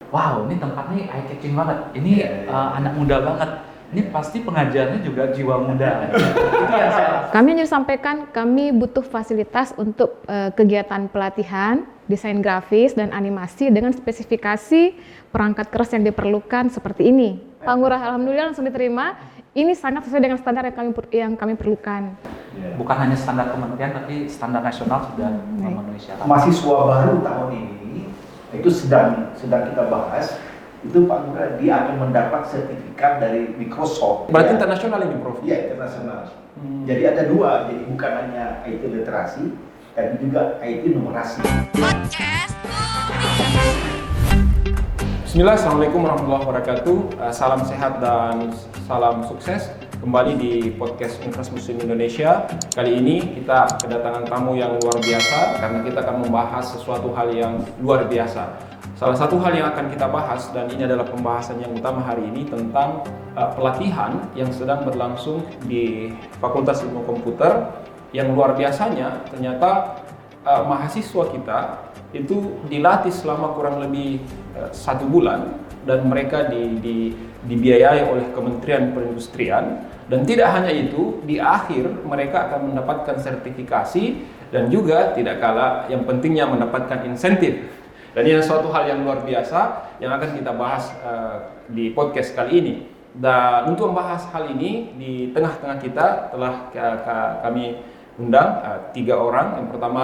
wow ini tempatnya eye catching banget, ini anak muda banget, ini pasti pengajarnya juga jiwa muda. Itu yang saya rasa. Kami hanya sampaikan kami butuh fasilitas untuk kegiatan pelatihan, desain grafis dan animasi dengan spesifikasi perangkat keras yang diperlukan seperti ini. Pak Ngurah alhamdulillah langsung diterima. Ini sangat sesuai dengan standar yang kami perlukan. Bukan hanya standar kementerian tapi standar nasional sudah memenuhi syarat. Mahasiswa baru tahun ini itu sedang kita bahas. Itu Pak Ngurah, dia akan mendapat sertifikat dari Microsoft. Berarti internasional ini, Prof? Iya, internasional. Jadi ada dua, jadi bukan hanya IT literasi, tapi juga IT numerasi. Bismillah, Assalamualaikum warahmatullahi wabarakatuh. Salam sehat dan salam sukses. Kembali di podcast Universitas Muslim Indonesia. Kali ini kita kedatangan tamu yang luar biasa karena kita akan membahas sesuatu hal yang luar biasa. Salah satu hal yang akan kita bahas, dan ini adalah pembahasan yang utama hari ini, tentang pelatihan yang sedang berlangsung di Fakultas Ilmu Komputer, yang luar biasanya ternyata mahasiswa kita itu dilatih selama kurang lebih 1 bulan, dan mereka dibiayai oleh Kementerian Perindustrian. Dan tidak hanya itu, di akhir mereka akan mendapatkan sertifikasi dan juga tidak kalah yang pentingnya mendapatkan insentif. Dan ini suatu hal yang luar biasa yang akan kita bahas di podcast kali ini. Dan untuk membahas hal ini, di tengah-tengah kita telah kami undang 3 orang. Yang pertama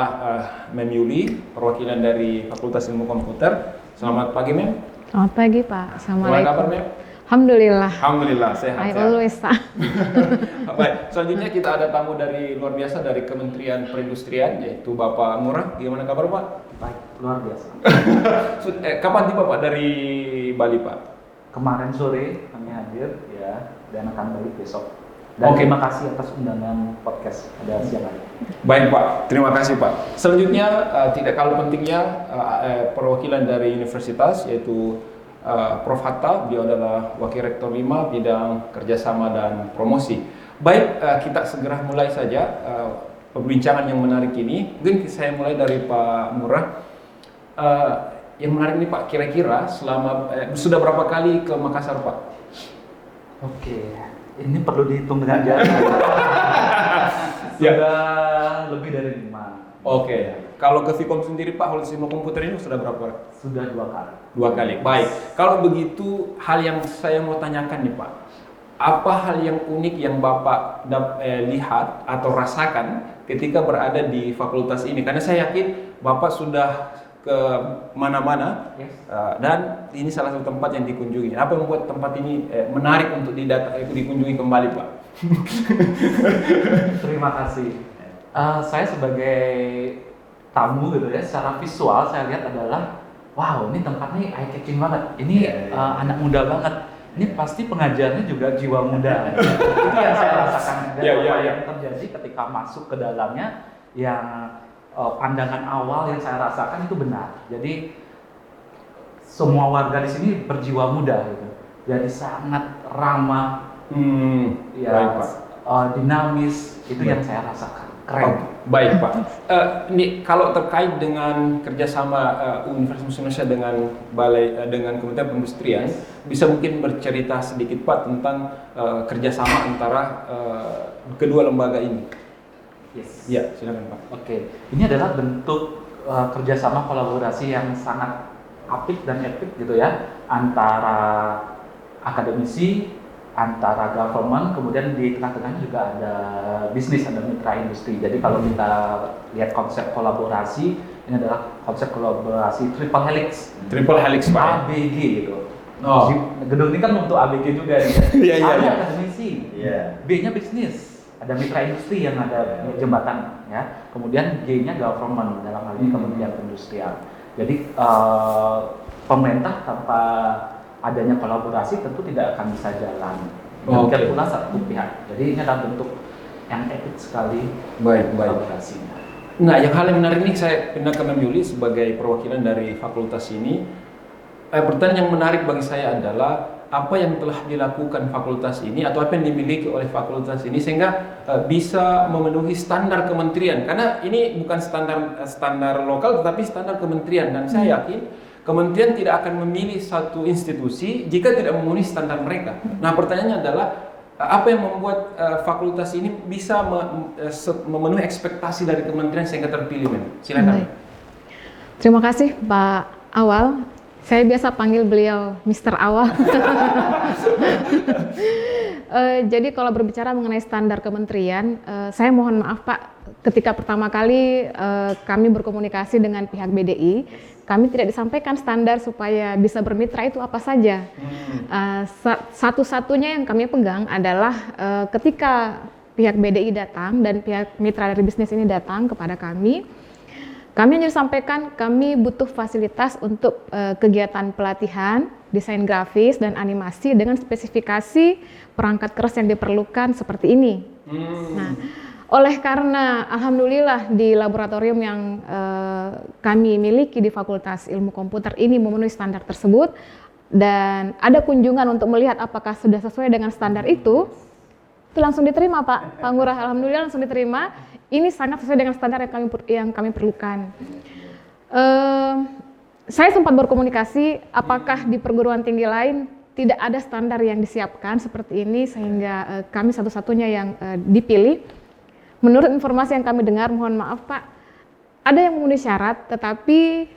Mem Yuli, perwakilan dari Fakultas Ilmu Komputer. Selamat pagi, Mem. Selamat pagi, Pak. Assalamualaikum. Gimana kabar, Mem? Alhamdulillah. Alhamdulillah, sehat. I always Baik, selanjutnya kita ada tamu dari luar biasa dari Kementerian Perindustrian, yaitu Bapak Ngurah. Gimana kabar, Pak? Baik, luar biasa. Kapan tiba, Pak, dari Bali, Pak? Kemarin sore kami hadir ya, dan akan balik besok. Dan terima kasih atas undangan podcast pada siang hari. Baik, Pak, terima kasih, Pak. Selanjutnya tidak kalah pentingnya perwakilan dari universitas, yaitu Prof. Hatta. Beliau adalah Wakil Rektor 5 bidang kerjasama dan promosi. Baik, kita segera mulai saja perbincangan yang menarik ini. Mungkin saya mulai dari Pak Ngurah. Yang menarik ini, Pak, kira-kira selama sudah berapa kali ke Makassar, Pak? Oke, ini perlu dihitung dengan jari. Sudah lebih dari 5. Oke. Kalau ke Vkom sendiri, Pak, Fakultas Ilmu Komputer ini sudah berapa? Sudah 2 kali. 2 kali. Baik. Kalau begitu, hal yang saya mau tanyakan nih, Pak. Apa hal yang unik yang Bapak lihat atau rasakan ketika berada di fakultas ini? Karena saya yakin Bapak sudah ke mana-mana, dan ini salah satu tempat yang dikunjungi. Apa yang membuat tempat ini menarik untuk dikunjungi kembali, Pak? Terima kasih. Saya sebagai tamu gitu ya, secara visual saya lihat adalah, wow ini tempatnya eye catching banget, ini anak muda banget, ini pasti pengajarnya juga jiwa muda. Itu yang saya rasakan. Dan yang terjadi ketika masuk ke dalamnya, yang pandangan awal yang saya rasakan itu benar. Jadi semua warga di sini berjiwa muda gitu. Jadi sangat ramah, dinamis, itu yang saya rasakan. Keren. Baik, Pak. Ini kalau terkait dengan kerjasama Universitas Indonesia dengan Kementerian Perindustrian, bisa mungkin bercerita sedikit, Pak, tentang kerjasama antara kedua lembaga ini. Yes. Ya, silakan, Pak. Oke, ini adalah bentuk kerjasama kolaborasi yang sangat apik dan epic gitu ya, antara akademisi, antara government, kemudian di tengah-tengahnya juga ada bisnis, ada mitra industri. Jadi kalau kita lihat konsep kolaborasi, ini adalah konsep kolaborasi triple helix. Triple helix, Pak. ABG gitu. Oh. Gedung ini kan untuk ABG juga nih. Ada akademisi, B-nya bisnis, ada mitra industri yang ada jembatan ya. Kemudian G-nya government, dalam hal ini Kementerian Perindustrian. Jadi pemerintah tanpa adanya kolaborasi tentu tidak akan bisa jalan. Demikian pula satu pihak. Jadi ini adalah bentuk yang epic sekali kolaborasinya. Nah, yang hal yang menarik ini, saya pindah ke Mem Yuli sebagai perwakilan dari fakultas ini. Pertanyaan yang menarik bagi saya adalah apa yang telah dilakukan fakultas ini atau apa yang dimiliki oleh fakultas ini sehingga bisa memenuhi standar kementerian. Karena ini bukan standar lokal tetapi standar kementerian, dan saya yakin kementerian tidak akan memilih satu institusi jika tidak memenuhi standar mereka. Nah, pertanyaannya adalah apa yang membuat fakultas ini bisa memenuhi ekspektasi dari kementerian sehingga terpilih, men? Silakan. Baik. Terima kasih Pak Awal. Saya biasa panggil beliau Mr. Awal. Jadi kalau berbicara mengenai standar kementerian, saya mohon maaf Pak, ketika pertama kali kami berkomunikasi dengan pihak BDI, kami tidak disampaikan standar supaya bisa bermitra itu apa saja. Satu-satunya yang kami pegang adalah ketika pihak BDI datang dan pihak mitra dari bisnis ini datang kepada kami hanya disampaikan kami butuh fasilitas untuk kegiatan pelatihan, desain grafis, dan animasi dengan spesifikasi perangkat keras yang diperlukan seperti ini. Nah, oleh karena alhamdulillah di laboratorium yang kami miliki di Fakultas Ilmu Komputer ini memenuhi standar tersebut dan ada kunjungan untuk melihat apakah sudah sesuai dengan standar itu langsung diterima Pak Ngurah, alhamdulillah langsung diterima. Ini sangat sesuai dengan standar yang kami perlukan. Saya sempat berkomunikasi apakah di perguruan tinggi lain tidak ada standar yang disiapkan seperti ini sehingga kami satu-satunya yang dipilih. Menurut informasi yang kami dengar, mohon maaf Pak, ada yang memenuhi syarat tetapi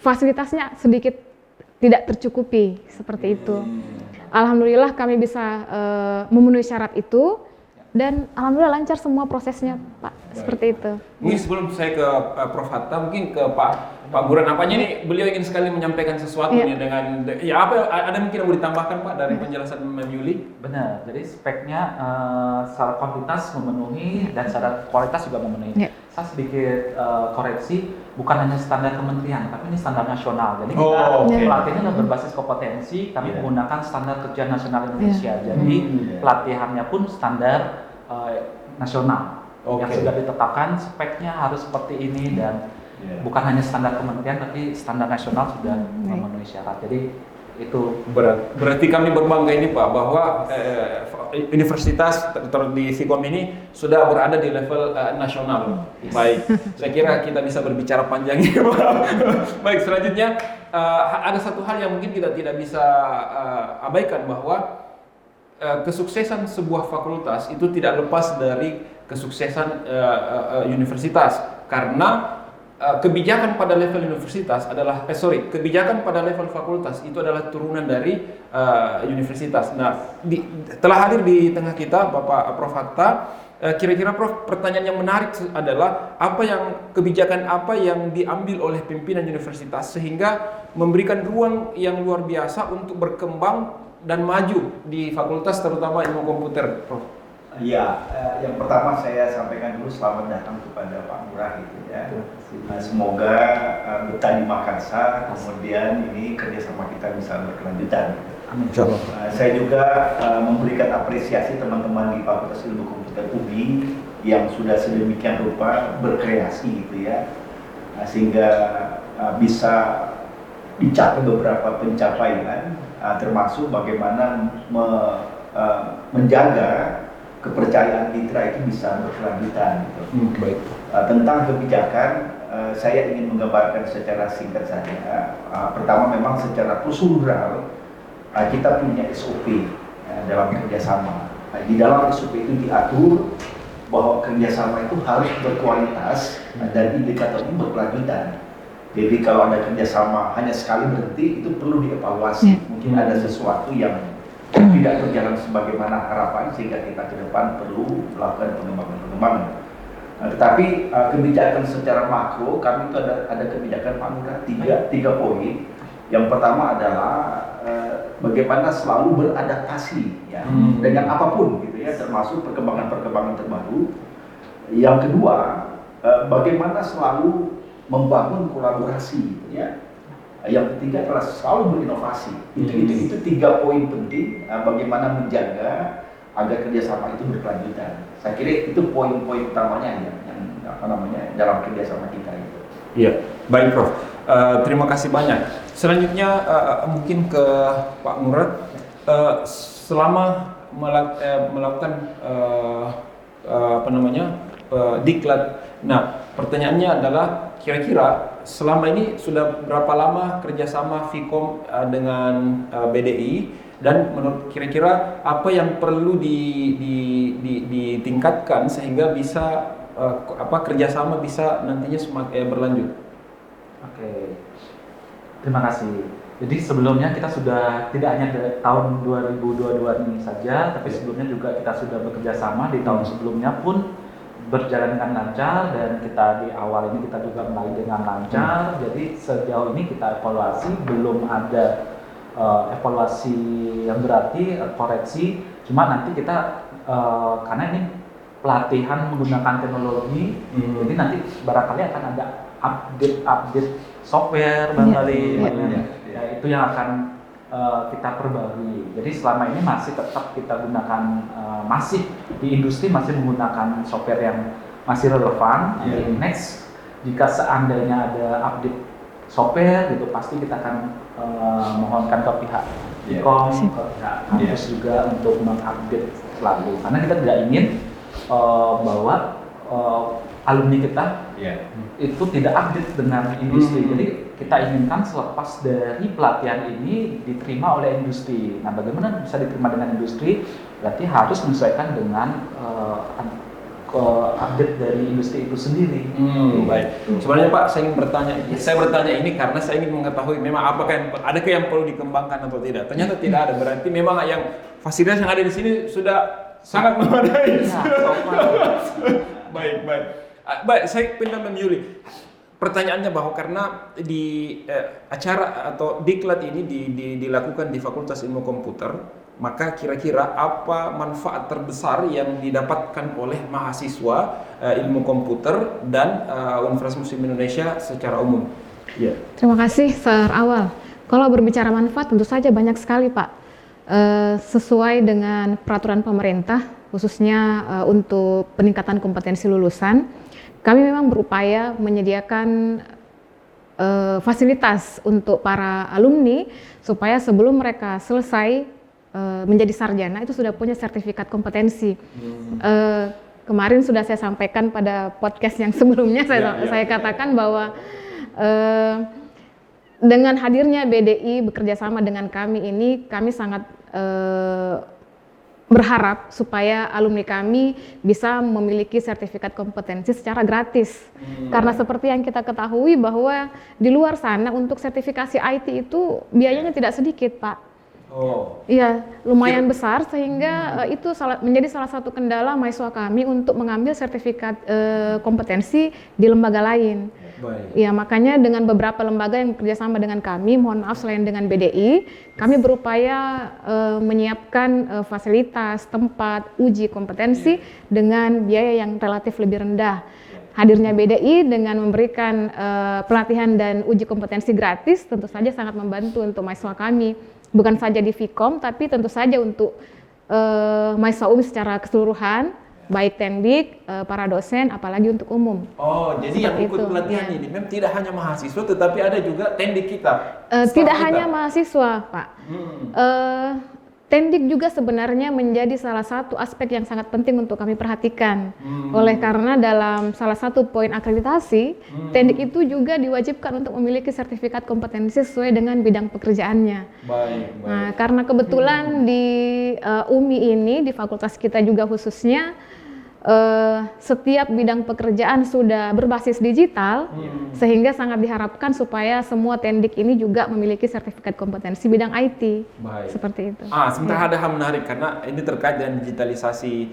fasilitasnya sedikit tidak tercukupi seperti itu. Alhamdulillah kami bisa memenuhi syarat itu dan alhamdulillah lancar semua prosesnya Pak. Seperti itu. Mungkin sebelum saya ke Prof Hatta, mungkin ke Pak Buran, apanya nih beliau ingin sekali menyampaikan sesuatu nih dengan ya apa ada mungkin yang mau ditambahkan Pak dari penjelasan Mbak Yuli? Benar, jadi speknya secara kuantitas memenuhi dan secara kualitas juga memenuhi. Saya sedikit koreksi, bukan hanya standar kementerian, tapi ini standar nasional. Jadi kita pelatihannya adalah berbasis kompetensi, kami menggunakan standar kerja nasional Indonesia. Jadi pelatihannya pun standar nasional yang sudah ditetapkan speknya harus seperti ini dan bukan hanya standar kementerian, tapi standar nasional sudah memenuhi syarat. Jadi itu berarti kami berbangga ini Pak bahwa universitas di Fikom ini sudah berada di level nasional. Baik, saya kira kita bisa berbicara panjang ini Pak. Baik, selanjutnya ada satu hal yang mungkin kita tidak bisa abaikan bahwa kesuksesan sebuah fakultas itu tidak lepas dari kesuksesan universitas karena kebijakan pada level universitas adalah kebijakan pada level fakultas itu adalah turunan dari universitas. Nah, telah hadir di tengah kita Bapak Prof Hatta. Kira-kira Prof, pertanyaan yang menarik adalah kebijakan apa yang diambil oleh pimpinan universitas sehingga memberikan ruang yang luar biasa untuk berkembang dan maju di fakultas terutama ilmu komputer, Prof. Ya, yang pertama saya sampaikan dulu selamat datang kepada Pak Ngurah gitu ya. Semoga betah di Makassar, kemudian ini kerjasama kita bisa berkelanjutan. Amin. Saya juga memberikan apresiasi teman-teman di Fakultas Ilmu Komputer UBI yang sudah sedemikian rupa berkreasi gitu ya, sehingga bisa dicapai beberapa pencapaian, termasuk bagaimana menjaga kepercayaan mitra itu bisa berkelanjutan gitu. Baik. Tentang kebijakan, saya ingin menggambarkan secara singkat saja. Pertama memang secara prosedural kita punya SOP dalam kerjasama. Di dalam SOP itu diatur bahwa kerjasama itu harus berkualitas dan indikatornya berkelanjutan. Jadi kalau ada kerjasama hanya sekali berhenti itu perlu dievaluasi. Mungkin ada sesuatu yang tidak berjalan sebagaimana harapan sehingga kita ke depan perlu melakukan pengembangan. Tetapi kebijakan secara makro kami itu ada kebijakan Pak Ngurah tiga poin. Yang pertama adalah bagaimana selalu beradaptasi ya dengan apapun gitu ya, termasuk perkembangan terbaru. Yang kedua, bagaimana selalu membangun kolaborasi gitu ya. Yang ketiga adalah selalu berinovasi. Itu tiga poin penting bagaimana menjaga agar kerjasama itu berkelanjutan. Saya kira itu poin-poin utamanya yang dalam kerjasama kita itu. Iya, baik Prof. Terima kasih banyak. Selanjutnya mungkin ke Pak Ngurah. Selama melakukan diklat, nah Pertanyaannya adalah kira-kira selama ini sudah berapa lama kerjasama Vkom dengan BDI, dan menurut kira-kira apa yang perlu ditingkatkan sehingga bisa kerjasama bisa nantinya semakin berlanjut? Oke, terima kasih. Jadi sebelumnya kita sudah tidak hanya tahun 2022 ini saja, tapi sebelumnya juga kita sudah bekerja sama di tahun sebelumnya pun berjalan dengan lancar, dan kita di awal ini kita juga mulai dengan lancar. Jadi sejauh ini kita evaluasi, belum ada evaluasi yang berarti koreksi. Cuma nanti kita karena ini pelatihan menggunakan teknologi, jadi nanti barangkali akan ada update software barangkali, ya itu yang akan kita perbarui. Jadi selama ini masih tetap kita gunakan, masih di industri masih menggunakan software yang masih relevan. Jadi next jika seandainya ada update software gitu, pasti kita akan mohonkan ke pihak Vkom, ke pihak kampus juga untuk mengupdate selalu, karena kita tidak ingin bahwa alumni kita itu tidak update dengan industri. Jadi kita inginkan selepas dari pelatihan ini diterima oleh industri. Nah, bagaimana bisa diterima dengan industri? Berarti harus menyesuaikan dengan update dari industri itu sendiri. Baik. Sebenarnya Pak, saya ingin bertanya. Saya bertanya ini karena saya ingin mengetahui memang apakah adakah yang perlu dikembangkan atau tidak. Ternyata tidak ada. Berarti memang yang fasilitas yang ada di sini sudah sangat memadai. Baik. Baik, saya pindah Mem Yuli. Pertanyaannya bahwa karena di acara atau diklat ini dilakukan di Fakultas Ilmu Komputer, maka kira-kira apa manfaat terbesar yang didapatkan oleh mahasiswa ilmu komputer dan Universitas Muslim Indonesia secara umum? Terima kasih Sir Awal. Kalau berbicara manfaat tentu saja banyak sekali Pak. Sesuai dengan peraturan pemerintah, khususnya untuk peningkatan kompetensi lulusan, kami memang berupaya menyediakan fasilitas untuk para alumni supaya sebelum mereka selesai menjadi sarjana itu sudah punya sertifikat kompetensi. Kemarin sudah saya sampaikan pada podcast yang sebelumnya, saya katakan bahwa dengan hadirnya BDI bekerja sama dengan kami ini, kami sangat berharap supaya alumni kami bisa memiliki sertifikat kompetensi secara gratis. Karena seperti yang kita ketahui bahwa di luar sana untuk sertifikasi IT itu biayanya tidak sedikit, Pak. Iya, lumayan besar, sehingga itu menjadi salah satu kendala mahasiswa kami untuk mengambil sertifikat kompetensi di lembaga lain. Ya, makanya dengan beberapa lembaga yang bekerjasama dengan kami, mohon maaf selain dengan BDI, kami berupaya menyiapkan fasilitas, tempat, uji kompetensi dengan biaya yang relatif lebih rendah. Hadirnya BDI dengan memberikan pelatihan dan uji kompetensi gratis tentu saja sangat membantu untuk mahasiswa kami. Bukan saja di Vkom, tapi tentu saja untuk mahasiswa UMI secara keseluruhan, baik tendik, para dosen, apalagi untuk umum. Jadi yang ikut pelatihan ini memang tidak hanya mahasiswa, tetapi ada juga tendik kita. Tidak hanya mahasiswa, Pak. Tendik juga sebenarnya menjadi salah satu aspek yang sangat penting untuk kami perhatikan. Oleh karena dalam salah satu poin akreditasi, tendik itu juga diwajibkan untuk memiliki sertifikat kompetensi sesuai dengan bidang pekerjaannya. Nah, karena kebetulan di UMI ini, di fakultas kita juga khususnya, setiap bidang pekerjaan sudah berbasis digital, sehingga sangat diharapkan supaya semua tendik ini juga memiliki sertifikat kompetensi bidang IT. Seperti itu. Sebentar ada hal menarik karena ini terkait dengan digitalisasi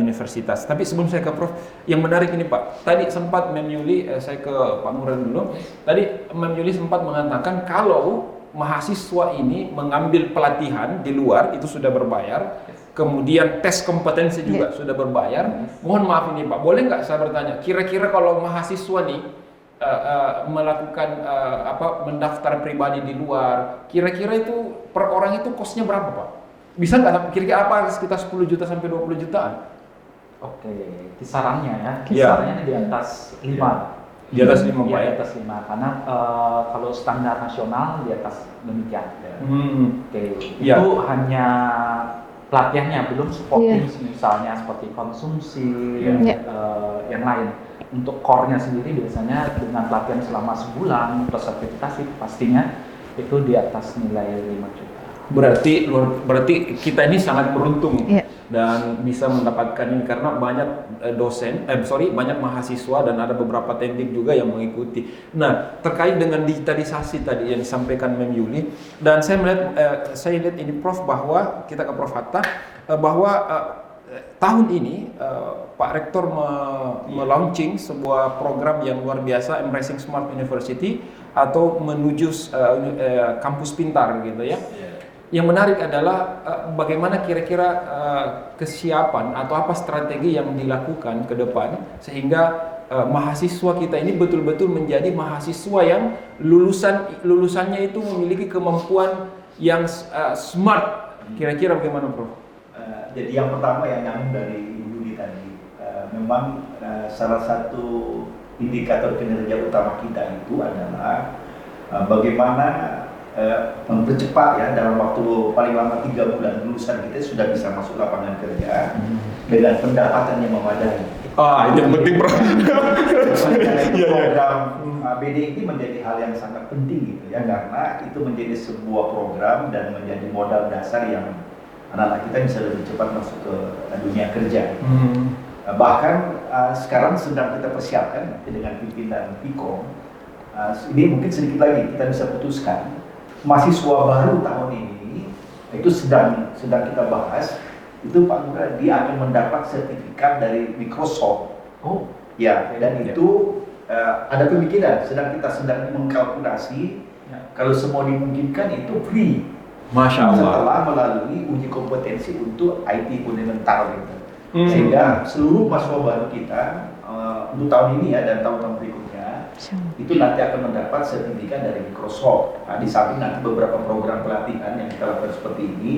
universitas. Tapi sebelum saya ke Prof, yang menarik ini Pak, tadi sempat Mem Yuli, saya ke Pak Ngurah dulu. Tadi Mem Yuli sempat mengatakan kalau mahasiswa ini mengambil pelatihan di luar itu sudah berbayar. Kemudian tes kompetensi juga sudah berbayar. Mohon maaf ini Pak, boleh nggak saya bertanya, kira-kira kalau mahasiswa nih melakukan mendaftar pribadi di luar, kira-kira itu per orang itu kosnya berapa Pak? Bisa nggak? Kira-kira apa sekitar 10 juta sampai 20 jutaan? Kisarannya ya, kisarannya di atas 5. Di atas 5 Pak ya? Di atas 5, karena kalau standar nasional di atas demikian. Itu hanya pelatihannya, belum supporting misalnya seperti konsumsi yang lain. Untuk core-nya sendiri biasanya dengan pelatihan selama sebulan plus sertifikasi pastinya itu di atas nilai 5 juta. Berarti kita ini sangat beruntung dan bisa mendapatkan ini karena banyak banyak mahasiswa dan ada beberapa teknik juga yang mengikuti. Nah, terkait dengan digitalisasi tadi yang disampaikan Mem Yuli, dan saya lihat ini Prof, bahwa kita ke Prof Hatta bahwa tahun ini Pak Rektor melaunching sebuah program yang luar biasa, Embracing Smart University atau menuju kampus pintar gitu ya. Yang menarik adalah bagaimana kira-kira kesiapan atau apa strategi yang dilakukan ke depan sehingga mahasiswa kita ini betul-betul menjadi mahasiswa yang lulusannya itu memiliki kemampuan yang smart. Kira-kira bagaimana, Prof? Jadi yang pertama yang nyambung dari Yuli tadi, memang salah satu indikator kinerja utama kita itu adalah bagaimana mempercepat ya dalam waktu paling lama 3 bulan lulusan kita sudah bisa masuk lapangan kerja dengan pendapatan yang memadai. Itu yang penting, Bro. Program BD ini menjadi hal yang sangat penting gitu ya, karena itu menjadi sebuah program dan menjadi modal dasar yang anak-anak kita bisa lebih cepat masuk ke dunia kerja. Bahkan sekarang sedang kita persiapkan dengan pimpinan Pikom. Ini mungkin sedikit lagi kita bisa putuskan. Mahasiswa baru tahun ini itu sedang kita bahas, itu Pak Ngurah, dia akan mendapat sertifikat dari Microsoft. Dan itu ada pemikiran, sedang mengkalkulasi kalau semua dimungkinkan itu free. Masya Allah. Setelah melalui uji kompetensi untuk IT fundamental gitu. Sehingga seluruh mahasiswa baru kita untuk tahun ini ya dan tahun-tahun berikutnya itu nanti akan mendapat sertifikat dari Microsoft. Di samping nanti beberapa program pelatihan yang kita lakukan seperti ini,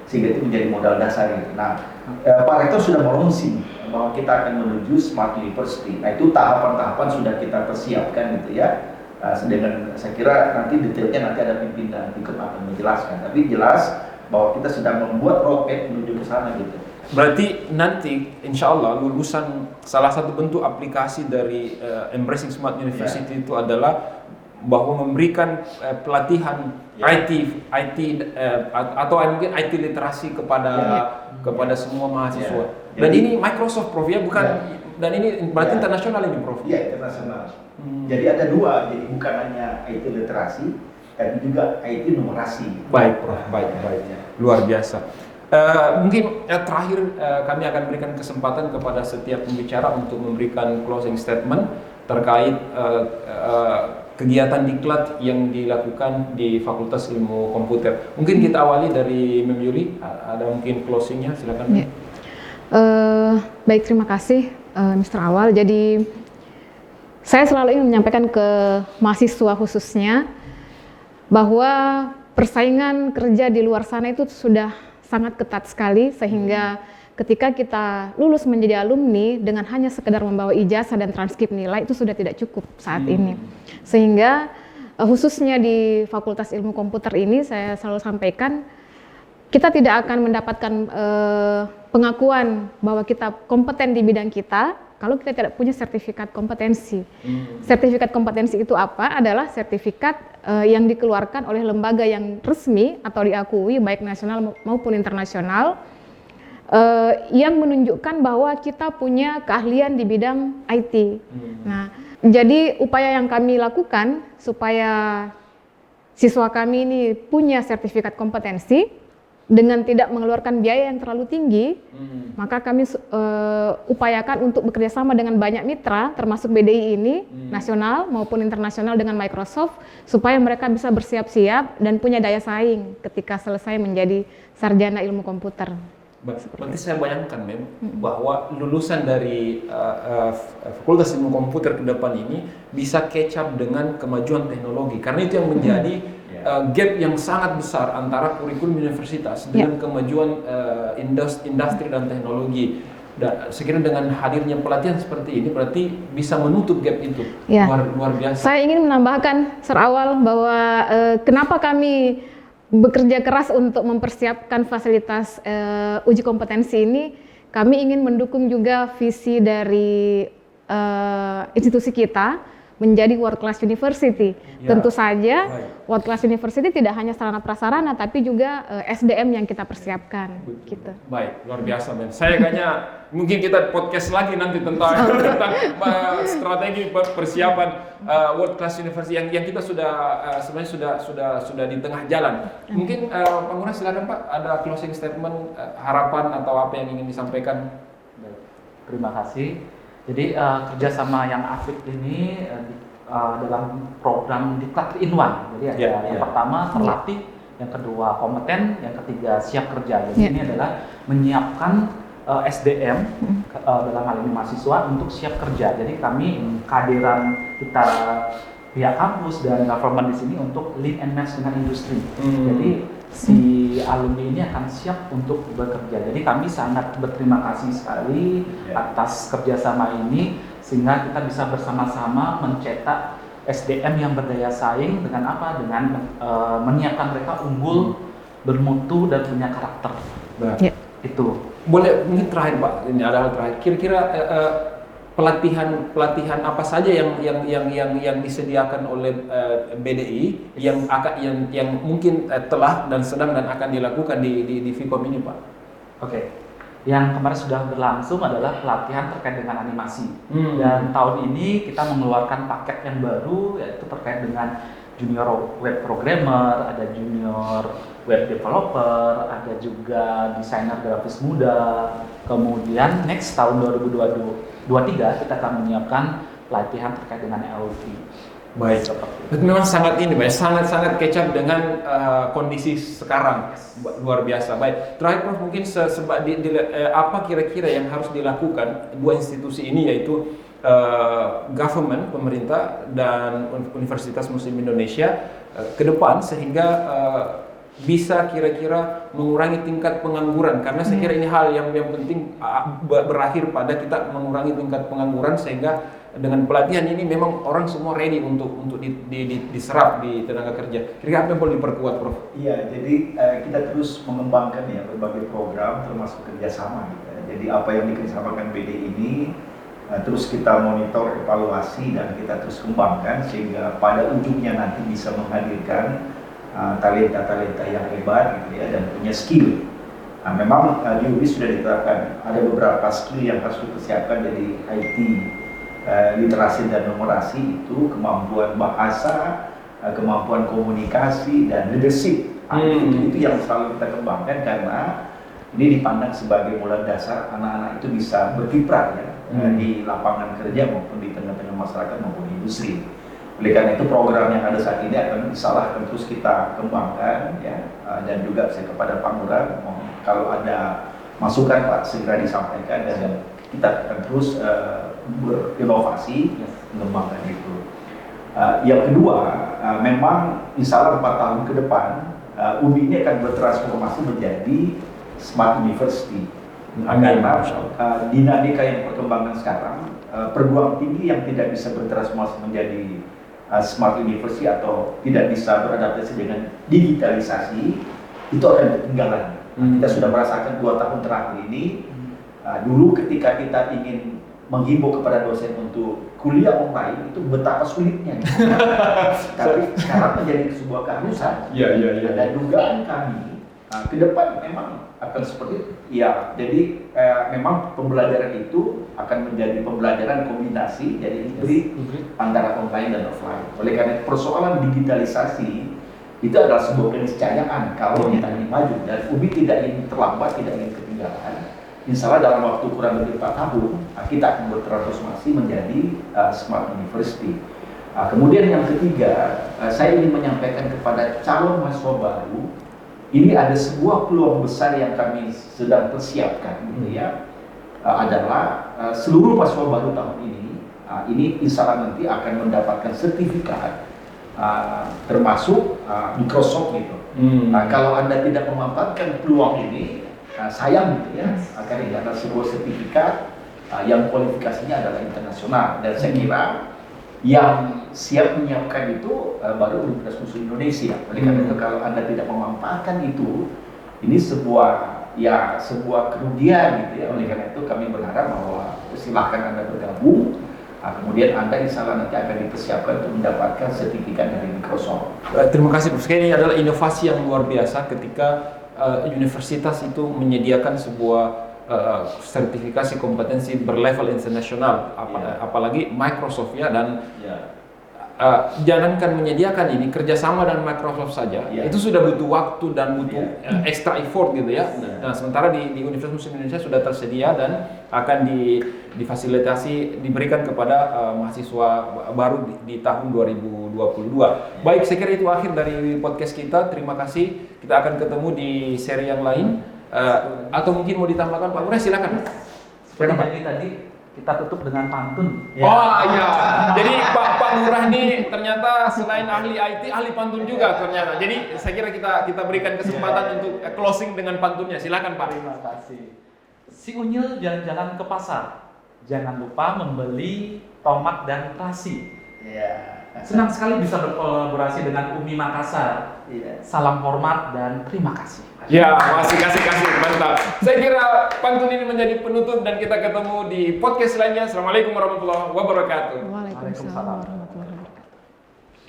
sehingga itu menjadi modal dasar itu. Nah, Pak Rektor sudah launching bahwa kita akan menuju Smart University. Nah, itu tahapan-tahapan sudah kita persiapkan gitu ya. Dengan saya kira nanti detailnya nanti ada pimpinan Pikom akan menjelaskan. Tapi jelas bahwa kita sedang membuat roadmap menuju ke sana gitu. Berarti nanti insya Allah lulusan salah satu bentuk aplikasi dari Embracing Smart University itu adalah bahwa memberikan pelatihan IT atau mungkin IT literasi kepada semua mahasiswa. Dan ini Microsoft, Prof, ya, bukan? Dan ini berarti internasional ini, Prof? Iya, internasional. Jadi ada dua, jadi bukan hanya IT literasi, tapi juga IT numerasi. Baik, Prof, baik. Luar biasa. Mungkin terakhir kami akan berikan kesempatan kepada setiap pembicara untuk memberikan closing statement terkait kegiatan diklat yang dilakukan di Fakultas Ilmu Komputer. Mungkin kita awali dari Mem Yuli, ada mungkin closingnya, silakan. Baik, terima kasih Mr. Awal. Jadi saya selalu ingin menyampaikan ke mahasiswa khususnya bahwa persaingan kerja di luar sana itu sudah sangat ketat sekali, sehingga ketika kita lulus menjadi alumni dengan hanya sekedar membawa ijazah dan transkrip nilai itu sudah tidak cukup saat ini. Sehingga khususnya di Fakultas Ilmu Komputer ini saya selalu sampaikan, kita tidak akan mendapatkan pengakuan bahwa kita kompeten di bidang kita kalau kita tidak punya sertifikat kompetensi. Sertifikat kompetensi itu apa? Adalah sertifikat yang dikeluarkan oleh lembaga yang resmi atau diakui baik nasional maupun internasional yang menunjukkan bahwa kita punya keahlian di bidang IT. Nah, jadi upaya yang kami lakukan supaya siswa kami ini punya sertifikat kompetensi dengan tidak mengeluarkan biaya yang terlalu tinggi, maka kami upayakan untuk bekerjasama dengan banyak mitra, termasuk BDI ini, nasional maupun internasional dengan Microsoft, supaya mereka bisa bersiap-siap dan punya daya saing ketika selesai menjadi sarjana ilmu komputer. Berarti saya bayangkan, Mem, bahwa lulusan dari Fakultas Ilmu Komputer ke depan ini bisa catch up dengan kemajuan teknologi, karena itu yang menjadi gap yang sangat besar antara kurikulum universitas dengan kemajuan industri dan teknologi. Dan sekiranya dengan hadirnya pelatihan seperti ini berarti bisa menutup gap itu. Luar biasa. Saya ingin menambahkan Sir Awal bahwa kenapa kami bekerja keras untuk mempersiapkan fasilitas uji kompetensi ini, kami ingin mendukung juga visi dari institusi kita menjadi world class university. Ya, Tentu saja baik. world class university tidak hanya sarana prasarana, tapi juga SDM yang kita persiapkan. Gitu. Baik, luar biasa men. Saya kayaknya mungkin kita podcast lagi nanti tentang strategi persiapan world class university yang kita sudah sebenarnya sudah di tengah jalan. Mungkin Pak Ngurah silakan Pak, ada closing statement, harapan atau apa yang ingin disampaikan. Baik, terima kasih. Jadi kerjasama yang apik ini dalam program Diklat in One. Jadi ada yang pertama terlatih, yang kedua kompeten, yang ketiga siap kerja. Jadi ini adalah menyiapkan SDM dalam hal ini mahasiswa untuk siap kerja. Jadi kami kehadiran kita pihak kampus dan government di sini untuk link and match dengan industri. Jadi si alumni ini akan siap untuk bekerja. Jadi kami sangat berterima kasih sekali atas kerjasama ini, sehingga kita bisa bersama-sama mencetak SDM yang berdaya saing dengan apa? Dengan menyiapkan mereka unggul, bermutu dan punya karakter. Itu. Boleh mungkin terakhir Pak, ini ada hal terakhir. Kira-kira pelatihan apa saja yang disediakan oleh BDI yang mungkin telah dan sedang dan akan dilakukan di Vkom ini Pak? Oke. Yang kemarin sudah berlangsung adalah pelatihan terkait dengan animasi. Dan tahun ini kita mengeluarkan paket yang baru, yaitu terkait dengan junior web programmer, ada junior web developer, ada juga desainer grafis muda. Kemudian next tahun 2023 kita akan menyiapkan pelatihan terkait dengan LT. Baik, memang sangat ini, sangat kecap dengan kondisi sekarang, luar biasa. Baik, terakhir Prof, mungkin apa kira-kira yang harus dilakukan dua institusi ini, yaitu government, pemerintah, dan Universitas Muslim Indonesia ke depan, sehingga bisa kira-kira mengurangi tingkat pengangguran, karena saya kira ini hal yang penting berakhir pada kita mengurangi tingkat pengangguran, sehingga dengan pelatihan ini memang orang semua ready untuk diserap di tenaga kerja. Kira-kira apa yang perlu diperkuat, Prof? Iya, jadi kita terus mengembangkan ya berbagai program termasuk kerjasama. Gitu. Jadi apa yang dikerjasamakan BD ini terus kita monitor, evaluasi, dan kita terus kembangkan sehingga pada ujungnya nanti bisa menghadirkan talenta-talenta yang hebat gitu ya, dan punya skill. Nah, memang di UBI sudah diterapkan ada beberapa skill yang harus dipersiapkan dari IT, literasi dan numerasi, itu kemampuan bahasa, kemampuan komunikasi, dan leadership. Itu yang selalu kita kembangkan karena ini dipandang sebagai mulai dasar anak-anak itu bisa berkiprah ya di lapangan kerja maupun di tengah-tengah masyarakat maupun industri. Oleh karena itu program yang ada saat ini akan disalahkan terus kita kembangkan ya, dan juga saya kepada Pak Ngurah, kalau ada masukan Pak segera disampaikan, dan kita akan terus berinovasi mengembangkan itu. Yang kedua, memang insya Allah 4 tahun ke depan UBI ini akan bertransformasi menjadi Smart University. Karena dinamika yang perkembangan sekarang, perguruan tinggi yang tidak bisa bertransformasi menjadi Smart University atau tidak bisa beradaptasi dengan digitalisasi, itu akan ketinggalan. Kita sudah merasakan 2 tahun terakhir ini. Dulu ketika kita ingin menghimbau kepada dosen untuk kuliah online, itu betapa sulitnya. Tapi sekarang menjadi sebuah keharusan. Dan dugaan kami ke depan memang akan seperti itu. Ya, jadi memang pembelajaran itu akan menjadi pembelajaran kombinasi, jadi hibrid antara online dan offline. Oleh karena itu persoalan digitalisasi itu adalah sebuah keniscayaan kalau kita ingin maju, dan UBI tidak ingin terlambat, tidak ingin ketinggalan. Insya Allah dalam waktu kurang lebih 4 tahun kita akan bertransformasi menjadi Smart University. Kemudian yang ketiga, saya ingin menyampaikan kepada calon mahasiswa baru, ini ada sebuah peluang besar yang kami sedang persiapkan, gitu ya. Adalah seluruh mahasiswa baru tahun ini insya Allah nanti akan mendapatkan sertifikat, termasuk Microsoft gitu. Kalau Anda tidak memanfaatkan peluang ini, sayang gitu ya, karena ini adalah sebuah sertifikat yang kualifikasinya adalah internasional, dan saya kira yang siap menyiapkan itu baru Universitas Muslim Indonesia. Oleh karena itu kalau Anda tidak memanfaatkan itu, ini sebuah kerugian gitu ya. Oleh karena itu kami berharap bahwa silahkan Anda bergabung. Kemudian Anda insya Allah nanti akan dipersiapkan untuk mendapatkan sertifikat dari Microsoft. Terima kasih Prof. Ini adalah inovasi yang luar biasa ketika universitas itu menyediakan sebuah sertifikasi kompetensi berlevel internasional, apalagi Microsoft ya, dan jangankan menyediakan ini, kerjasama dengan Microsoft saja itu sudah butuh waktu dan butuh extra effort gitu ya. Nah sementara di Universitas Muslim Indonesia sudah tersedia dan akan difasilitasi, diberikan kepada mahasiswa baru di tahun 2022. Baik, saya kira itu akhir dari podcast kita. Terima kasih. Kita akan ketemu di seri yang lain. Atau mungkin mau ditambahkan Pak Ngurah, silakan. Seperti tadi kita tutup dengan pantun. Oh iya, jadi Pak Ngurah ini ternyata selain ahli IT, ahli pantun juga ternyata. Jadi saya kira kita berikan kesempatan untuk closing dengan pantunnya. Silakan Pak. Terima kasih. Si Unyil jalan-jalan ke pasar, jangan lupa membeli tomat dan terasi. Senang sekali bisa berkolaborasi dengan UMI Makassar. Salam hormat dan terima kasih. Ya, masih kasih mantap. Saya kira pantun ini menjadi penutup dan kita ketemu di podcast lainnya. Assalamualaikum warahmatullahi wabarakatuh. Waalaikumsalam warahmatullahi wabarakatuh.